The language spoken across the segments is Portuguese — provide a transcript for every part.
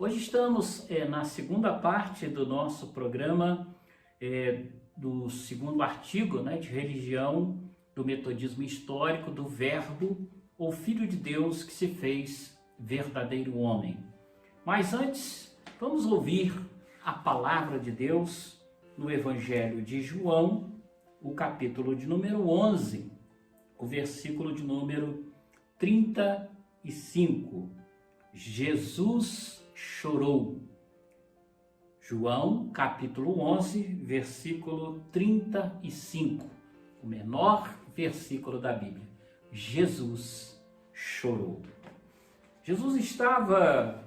Hoje estamos na segunda parte do nosso programa, do segundo artigo de religião do metodismo histórico do Verbo, ou Filho de Deus que se fez verdadeiro homem. Mas antes, vamos ouvir a palavra de Deus no Evangelho de João, o capítulo de número 11, o versículo de número 35. Jesus chorou. João, capítulo 11, versículo 35, o menor versículo da Bíblia. Jesus chorou. Jesus estava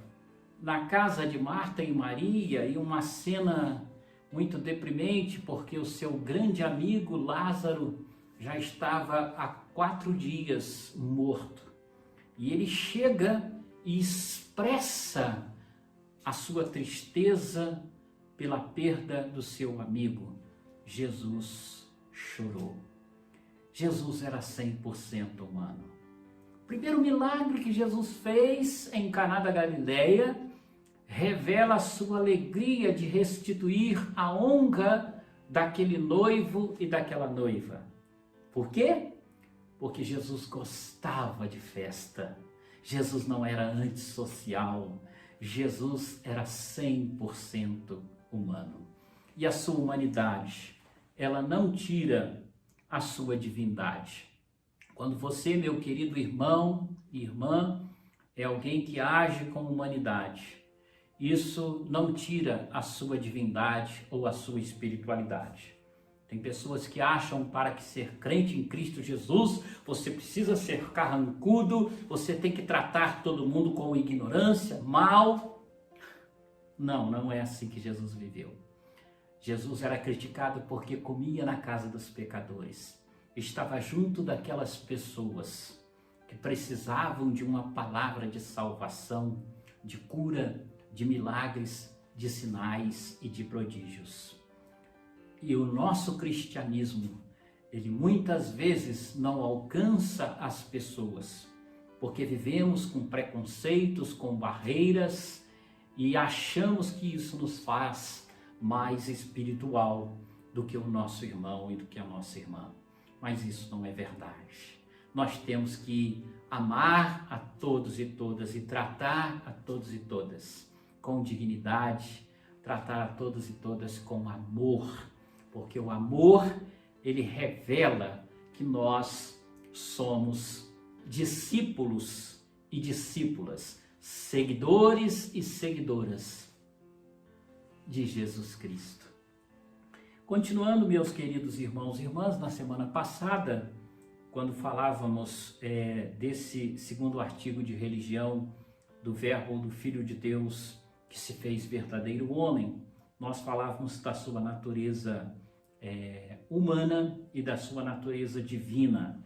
na casa de Marta e Maria e uma cena muito deprimente, porque o seu grande amigo Lázaro já estava há 4 dias morto. E ele chega e expressa a sua tristeza pela perda do seu amigo. Jesus chorou. Jesus era 100% humano. O primeiro milagre que Jesus fez em Caná da Galileia revela a sua alegria de restituir a honra daquele noivo e daquela noiva. Por quê? Porque Jesus gostava de festa. Jesus não era antissocial. Jesus era 100% humano. E a sua humanidade, ela não tira a sua divindade. Quando você, meu querido irmão e irmã, é alguém que age com humanidade, isso não tira a sua divindade ou a sua espiritualidade. Tem pessoas que acham para que ser crente em Cristo Jesus, você precisa ser carrancudo, você tem que tratar todo mundo com ignorância, mal. Não é assim que Jesus viveu. Jesus era criticado porque comia na casa dos pecadores. Estava junto daquelas pessoas que precisavam de uma palavra de salvação, de cura, de milagres, de sinais e de prodígios. E o nosso cristianismo, ele muitas vezes não alcança as pessoas, porque vivemos com preconceitos, com barreiras, e achamos que isso nos faz mais espiritual do que o nosso irmão e do que a nossa irmã. Mas isso não é verdade. Nós temos que amar a todos e todas e tratar a todos e todas com dignidade, tratar a todos e todas com amor, porque o amor, ele revela que nós somos discípulos e discípulas, seguidores e seguidoras de Jesus Cristo. Continuando, meus queridos irmãos e irmãs, na semana passada, quando falávamos desse segundo artigo de religião do Verbo ou do Filho de Deus que se fez verdadeiro homem, nós falávamos da sua natureza humana e da sua natureza divina,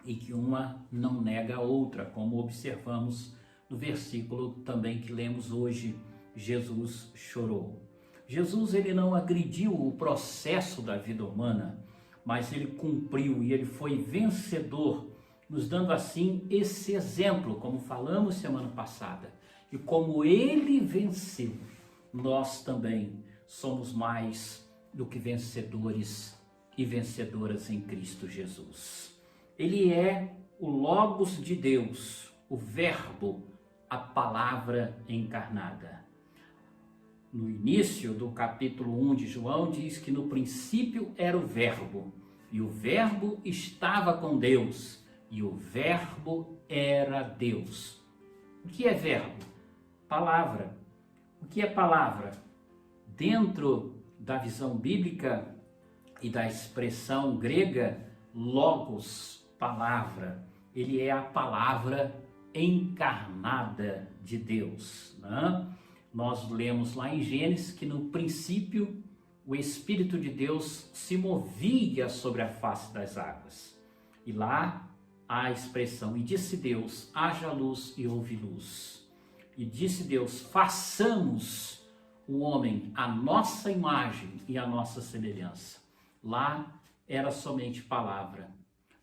e que uma não nega a outra, como observamos no versículo também que lemos hoje. Jesus chorou. Jesus, ele não agrediu o processo da vida humana, mas ele cumpriu e ele foi vencedor, nos dando assim esse exemplo, como falamos semana passada. E como ele venceu, nós também somos mais do que vencedores e vencedoras em Cristo Jesus. Ele é o Logos de Deus, o Verbo, a palavra encarnada. No início do capítulo 1 de João, diz que no princípio era o Verbo, e o Verbo estava com Deus, e o Verbo era Deus. O que é Verbo? Palavra. O que é palavra? Dentro da visão bíblica e da expressão grega, logos, palavra, ele é a palavra encarnada de Deus, né? Nós lemos lá em Gênesis que no princípio o Espírito de Deus se movia sobre a face das águas. E lá há a expressão, e disse Deus, haja luz e houve luz. E disse Deus, façamos o homem à nossa imagem e à nossa semelhança. Lá era somente palavra,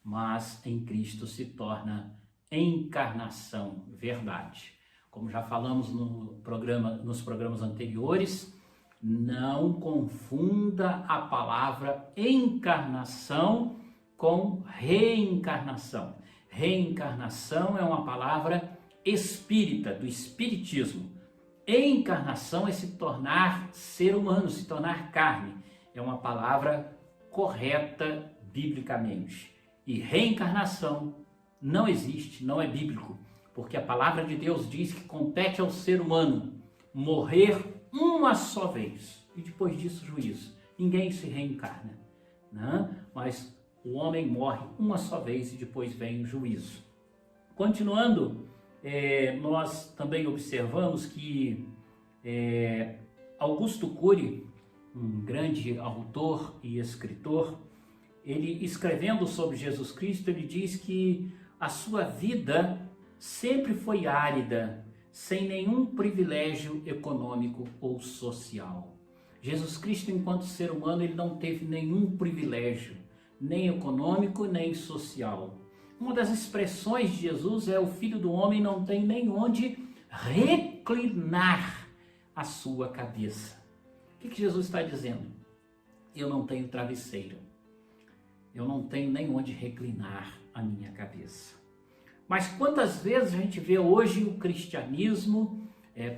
mas em Cristo se torna encarnação, verdade. Como já falamos nos programas anteriores, não confunda a palavra encarnação com reencarnação. Reencarnação é uma palavra espírita, do espiritismo. Encarnação é se tornar ser humano, se tornar carne. É uma palavra correta biblicamente. E reencarnação não existe, não é bíblico, porque a palavra de Deus diz que compete ao ser humano morrer uma só vez e depois disso juízo. Ninguém se reencarna, né? Mas o homem morre uma só vez e depois vem o juízo. Continuando, nós também observamos que Augusto Cury, um grande autor e escritor, ele escrevendo sobre Jesus Cristo, ele diz que a sua vida sempre foi árida, sem nenhum privilégio econômico ou social. Jesus Cristo, enquanto ser humano, ele não teve nenhum privilégio, nem econômico, nem social. Uma das expressões de Jesus é: o Filho do Homem não tem nem onde reclinar a sua cabeça. O que Jesus está dizendo? Eu não tenho travesseiro, eu não tenho nem onde reclinar a minha cabeça. Mas quantas vezes a gente vê hoje o cristianismo,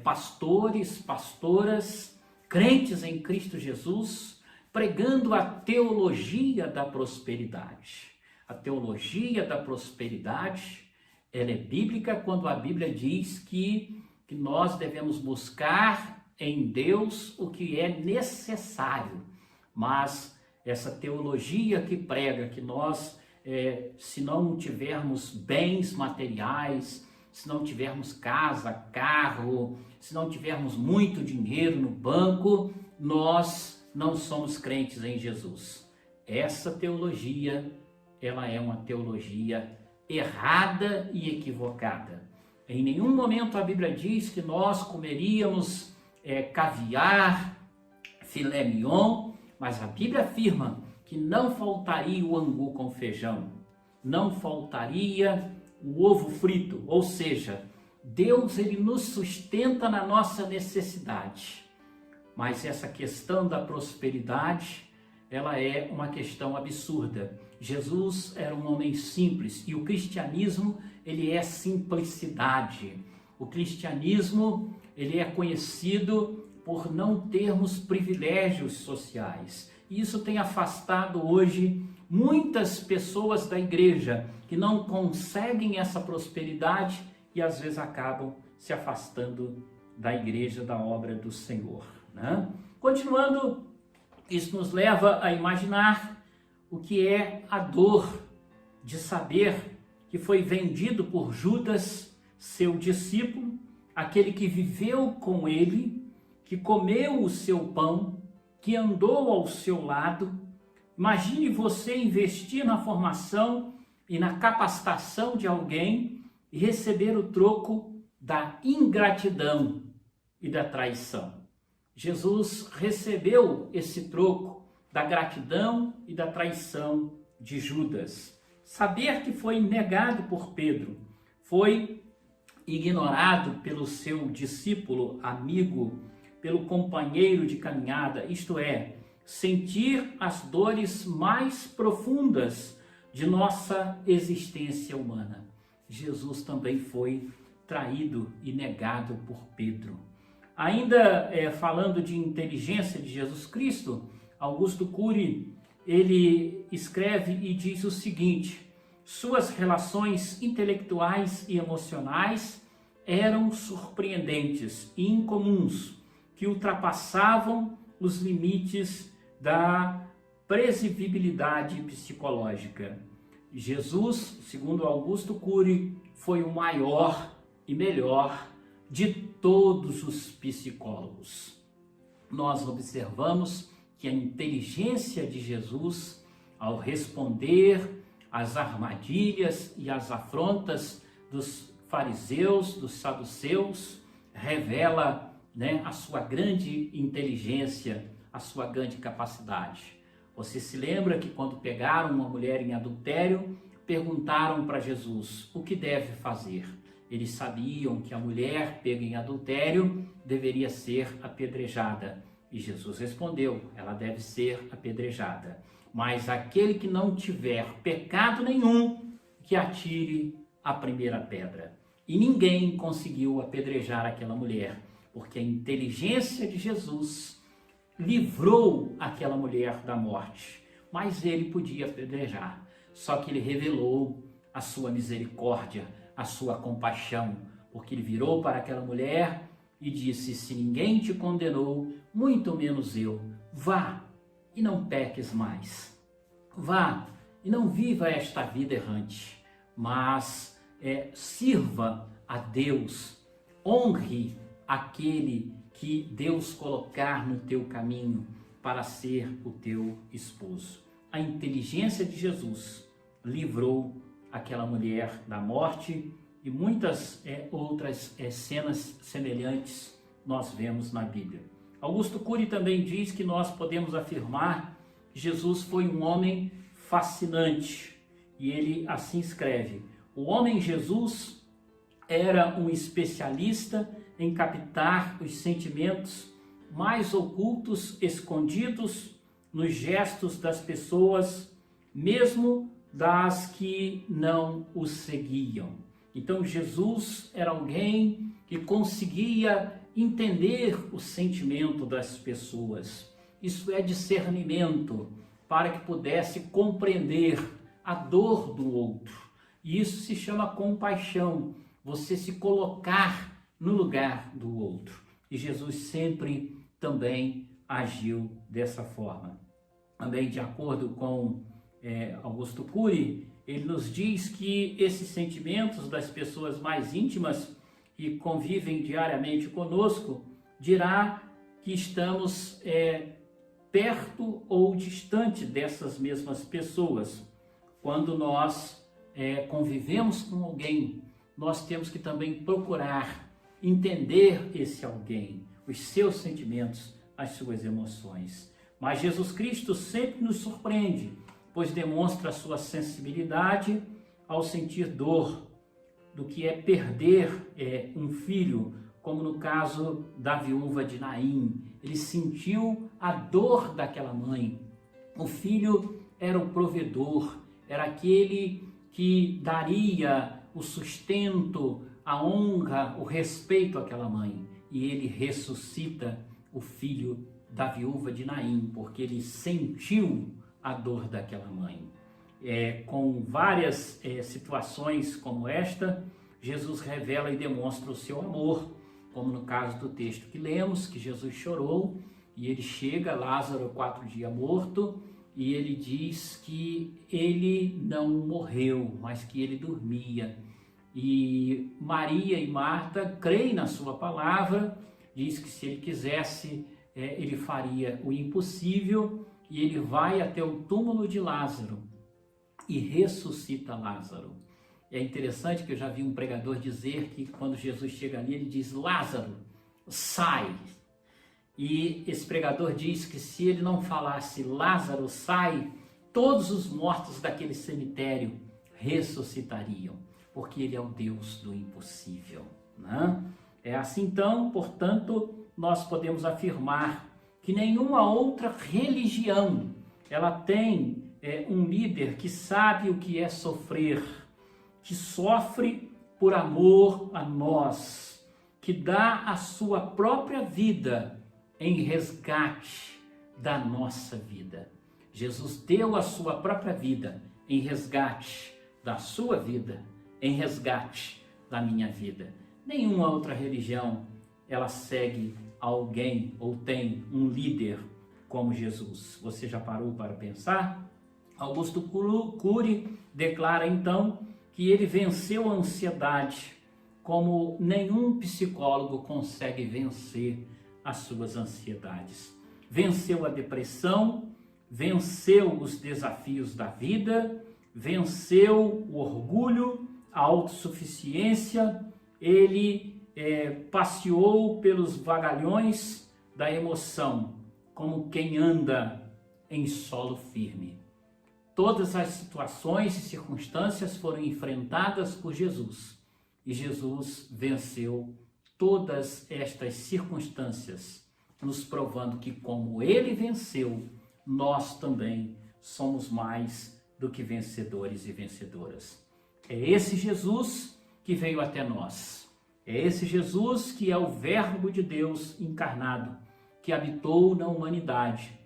pastores, pastoras, crentes em Cristo Jesus, pregando a teologia da prosperidade. A teologia da prosperidade, ela é bíblica quando a Bíblia diz que nós devemos buscar em Deus o que é necessário. Mas essa teologia que prega que nós, se não tivermos bens materiais, se não tivermos casa, carro, se não tivermos muito dinheiro no banco, nós não somos crentes em Jesus. Essa teologia, ela é uma teologia errada e equivocada. Em nenhum momento a Bíblia diz que nós comeríamos caviar, filé mignon, mas a Bíblia afirma que não faltaria o angu com feijão, não faltaria o ovo frito, ou seja, Deus ele nos sustenta na nossa necessidade. Mas essa questão da prosperidade, ela é uma questão absurda. Jesus era um homem simples e o cristianismo, ele é simplicidade. O cristianismo, ele é conhecido por não termos privilégios sociais. E isso tem afastado hoje muitas pessoas da igreja que não conseguem essa prosperidade e às vezes acabam se afastando da igreja, da obra do Senhor, né? Continuando, isso nos leva a imaginar o que é a dor de saber que foi vendido por Judas, seu discípulo, aquele que viveu com ele, que comeu o seu pão, que andou ao seu lado. Imagine você investir na formação e na capacitação de alguém e receber o troco da ingratidão e da traição. Jesus recebeu esse troco da gratidão e da traição de Judas. Saber que foi negado por Pedro, foi ignorado pelo seu discípulo, amigo, pelo companheiro de caminhada, isto é, sentir as dores mais profundas de nossa existência humana. Jesus também foi traído e negado por Pedro. Ainda falando de inteligência de Jesus Cristo, Augusto Cury, ele escreve e diz o seguinte: suas relações intelectuais e emocionais eram surpreendentes e incomuns, que ultrapassavam os limites da previsibilidade psicológica. Jesus, segundo Augusto Cury, foi o maior e melhor de todos os psicólogos. Nós observamos que a inteligência de Jesus, ao responder às armadilhas e às afrontas dos fariseus, dos saduceus, revela, a sua grande inteligência, a sua grande capacidade. Você se lembra que quando pegaram uma mulher em adultério, perguntaram para Jesus: o que deve fazer? Eles sabiam que a mulher pega em adultério deveria ser apedrejada. E Jesus respondeu, ela deve ser apedrejada. Mas aquele que não tiver pecado nenhum, que atire a primeira pedra. E ninguém conseguiu apedrejar aquela mulher, porque a inteligência de Jesus livrou aquela mulher da morte. Mas ele podia apedrejar, só que ele revelou a sua misericórdia, a sua compaixão, porque ele virou para aquela mulher e disse, se ninguém te condenou, muito menos eu, vá e não peques mais. Vá e não viva esta vida errante, mas sirva a Deus, honre aquele que Deus colocar no teu caminho para ser o teu esposo. A inteligência de Jesus livrou aquela mulher da morte e muitas outras cenas semelhantes nós vemos na Bíblia. Augusto Cury também diz que nós podemos afirmar que Jesus foi um homem fascinante e ele assim escreve, o homem Jesus era um especialista em captar os sentimentos mais ocultos, escondidos nos gestos das pessoas, mesmo das que não o seguiam. Então Jesus era alguém que conseguia entender o sentimento das pessoas. Isso é discernimento, para que pudesse compreender a dor do outro. E isso se chama compaixão, você se colocar no lugar do outro. E Jesus sempre também agiu dessa forma. Também de acordo com Augusto Cury, ele nos diz que esses sentimentos das pessoas mais íntimas que convivem diariamente conosco, dirá que estamos perto ou distante dessas mesmas pessoas. Quando nós convivemos com alguém, nós temos que também procurar entender esse alguém, os seus sentimentos, as suas emoções. Mas Jesus Cristo sempre nos surpreende, pois demonstra a sua sensibilidade ao sentir dor do que é perder um filho, como no caso da viúva de Naim. Ele sentiu a dor daquela mãe. O filho era o provedor, era aquele que daria o sustento, a honra, o respeito àquela mãe. E ele ressuscita o filho da viúva de Naim, porque ele sentiu a dor daquela mãe. Com várias situações como esta, Jesus revela e demonstra o seu amor, como no caso do texto que lemos, que Jesus chorou, e ele chega, Lázaro 4 dias morto, e ele diz que ele não morreu, mas que ele dormia. E Maria e Marta creem na sua palavra, diz que se ele quisesse, ele faria o impossível, e ele vai até o túmulo de Lázaro e ressuscita Lázaro. É interessante que eu já vi um pregador dizer que quando Jesus chega ali, ele diz, Lázaro, sai. E esse pregador diz que se ele não falasse Lázaro, sai, todos os mortos daquele cemitério ressuscitariam, porque ele é o Deus do impossível, né? É assim então, portanto, nós podemos afirmar que nenhuma outra religião, ela tem um líder que sabe o que é sofrer, que sofre por amor a nós, que dá a sua própria vida em resgate da nossa vida. Jesus deu a sua própria vida em resgate da sua vida, em resgate da minha vida. Nenhuma outra religião, ela segue alguém ou tem um líder como Jesus. Você já parou para pensar? Augusto Cury declara então que ele venceu a ansiedade como nenhum psicólogo consegue vencer as suas ansiedades. Venceu a depressão, venceu os desafios da vida, venceu o orgulho, a autossuficiência, ele passeou pelos vagalhões da emoção, como quem anda em solo firme. Todas as situações e circunstâncias foram enfrentadas por Jesus, E Jesus venceu todas estas circunstâncias, nos provando que como ele venceu, nós também somos mais do que vencedores e vencedoras. É esse Jesus que veio até nós. É esse Jesus que é o Verbo de Deus encarnado, que habitou na humanidade,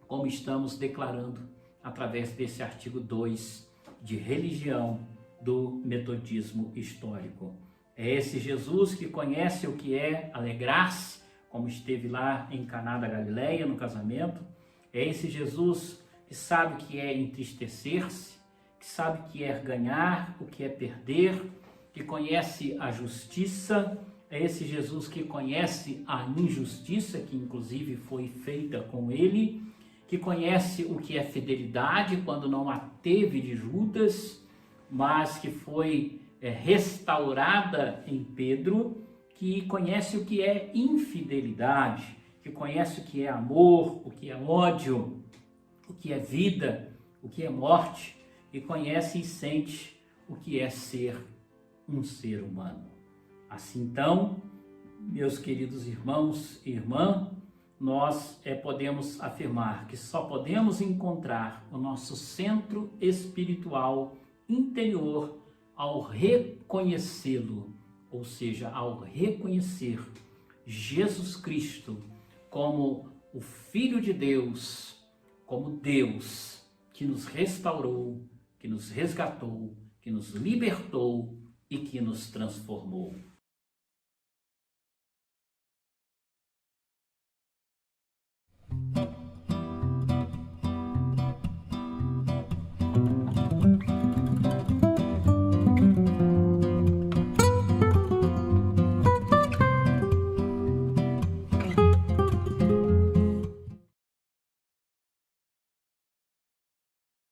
como estamos declarando através desse artigo 2 de religião do metodismo histórico. É esse Jesus que conhece o que é alegrar-se, como esteve lá em Caná da Galileia no casamento. É esse Jesus que sabe o que é entristecer-se, que sabe o que é ganhar, o que é perder, que conhece a justiça. É esse Jesus que conhece a injustiça, que inclusive foi feita com ele, que conhece o que é fidelidade, quando não a teve de Judas, mas que foi restaurada em Pedro, que conhece o que é infidelidade, que conhece o que é amor, o que é ódio, o que é vida, o que é morte, e conhece e sente o que é ser um ser humano. Assim então, meus queridos irmãos e irmãs, nós podemos afirmar que só podemos encontrar o nosso centro espiritual interior ao reconhecê-lo, ou seja, ao reconhecer Jesus Cristo como o Filho de Deus, como Deus que nos restaurou, que nos resgatou, que nos libertou e que nos transformou.